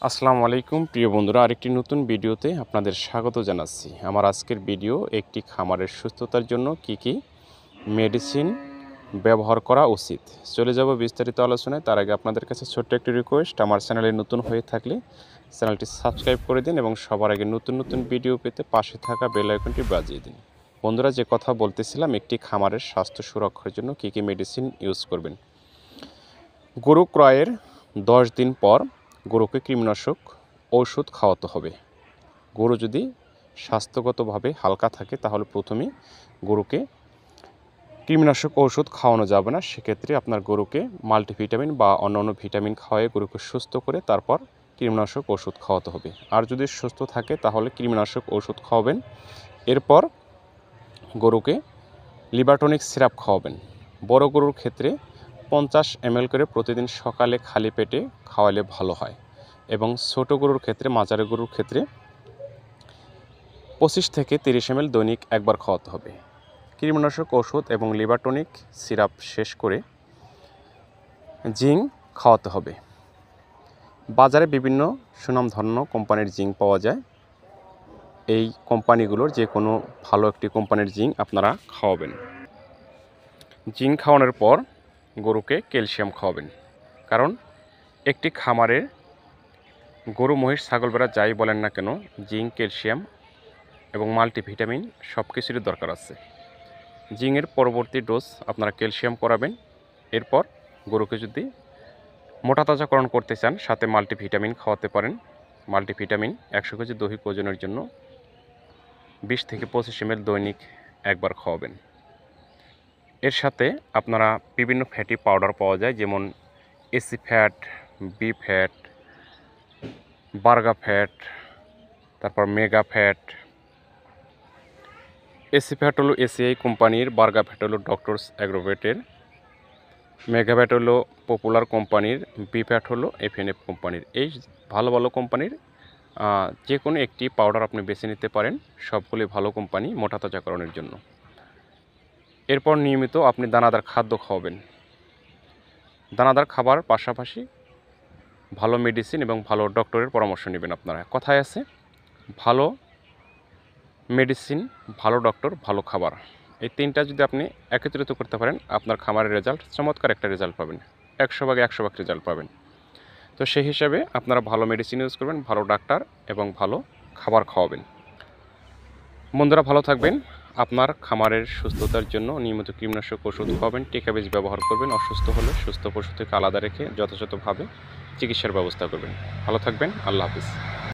আসসালামু আলাইকুম প্রিয় বন্ধুরা, আরেকটি নতুন ভিডিওতে আপনাদের স্বাগত জানাচ্ছি। আমার আজকের ভিডিও একটি খামারের সুস্থতার জন্য কি মেডিসিন ব্যবহার করা উচিত। চলে যাব বিস্তারিত আলোচনায়। তার আগে আপনাদের কাছে ছোট্ট একটি রিকোয়েস্ট, আমার চ্যানেলে নতুন হয়ে থাকলে চ্যানেলটি সাবস্ক্রাইব করে দিন এবং সবার আগে নতুন নতুন ভিডিও পেতে পাশে থাকা বেল আইকনটি বাজিয়ে দিন। বন্ধুরা, যে কথা বলতেছিলাম, একটি খামারের স্বাস্থ্য সুরক্ষার জন্য কি মেডিসিন ইউজ করবেন। গরু ক্রয়ের 10 দিন পর গরুকে কৃমিনাশক ঔষধ খাওয়াতে হবে। গরু যদি স্বাস্থ্যগতভাবে হালকা থাকে তাহলে প্রথমেই গরুকে কৃমিনাশক ঔষধ খাওয়ানো যাবে না। সেক্ষেত্রে আপনার গরুকে মাল্টিভিটামিন বা অন্যান্য ভিটামিন খাওয়ায়ে গরুকে সুস্থ করে তারপর কৃমিনাশক ওষুধ খাওয়াতে হবে। আর যদি সুস্থ থাকে তাহলে কৃমিনাশক ওষুধ খাওয়াবেন। এরপর গরুকে লিভারটনিক সিরাপ খাওয়াবেন। বড় গরুর ক্ষেত্রে 50 ml করে প্রতিদিন সকালে খালি পেটে খাওয়ালে ভালো হয় এবং ছোট গরুর ক্ষেত্রে, মাঝারি গরুর ক্ষেত্রে 25 থেকে 30 ml দৈনিক একবার খাওয়াতে হবে। কৃমিনাশক ওষুধ এবং লিভারটনিক সিরাপ শেষ করে জিঙ্ক খাওয়াতে হবে। বাজারে বিভিন্ন সুনামধন্য কোম্পানির জিঙ্ক পাওয়া যায়। এই কোম্পানিগুলোর যে কোনো ভালো একটি কোম্পানির জিঙ্ক আপনারা খাওয়াবেন। জিঙ্ক খাওয়ানোর পর গরুকে ক্যালসিয়াম খাওয়াবেন, কারণ একটি খামারের গরু, মহিষ, ছাগল, ভেড়া যাই বলেন না কেন, জিঙ্ক, ক্যালসিয়াম এবং মাল্টিভিটামিন সব কিছুরই দরকার আছে। জিঙ্কের পরবর্তী ডোজ আপনারা ক্যালসিয়াম করাবেন। এরপর গরুকে যদি মোটা তাজাকরণ করতে চান, সাথে মাল্টিভিটামিন খাওয়াতে পারেন। মাল্টিভিটামিন 100 কেজি দৈহিক ওজনের জন্য 20 থেকে 25 ml দৈনিক একবার খাওয়াবেন। এর সাথে আপনারা বিভিন্ন ফ্যাটি পাউডার পাওয়া যায়, যেমন AC fat, B fat, Berga fat, তারপর মেগা ফ্যাট। এসি ফ্যাট হলো এসিআই কোম্পানির, বার্গা ফ্যাট হলো ডক্টরস অ্যাগ্রোভেটের, মেগা ফ্যাট হলো পপুলার কোম্পানির, বি ফ্যাট হলো এফএনএফ কোম্পানির। এই ভালো ভালো কোম্পানির যে কোনো একটি পাউডার আপনি বেছে নিতে পারেন। সবগুলি ভালো কোম্পানি মোটা তাজাকরণের জন্য। এরপর নিয়মিত আপনি দানাদার খাদ্য খাওয়াবেন। দানাদার খাবার পাশাপাশি ভালো মেডিসিন এবং ভালো ডক্টরের পরামর্শ নেবেন আপনারা। কথায় আছে, ভালো মেডিসিন, ভালো ডক্টর, ভালো খাবার, এই তিনটা যদি আপনি একত্রিত করতে পারেন, আপনার খামারের রেজাল্ট চমৎকার একটা রেজাল্ট পাবেন। 100 ভাগে 100 ভাগ রেজাল্ট পাবেন। তো সেই হিসাবে আপনারা ভালো মেডিসিন ইউজ করবেন, ভালো ডাক্তার এবং ভালো খাবার খাওয়াবেন। বন্ধুরা, ভালো থাকবেন। আপনার খামারের সুস্থতার জন্য নিয়মিত কীটনাশক ওষুধ খাওয়াবেন, টিকা বীজ ব্যবহার করবেন। অসুস্থ হলে সুস্থ পশু থেকে আলাদা রেখে যথাযথভাবে চিকিৎসার ব্যবস্থা করবেন। ভালো থাকবেন। আল্লাহ হাফিজ।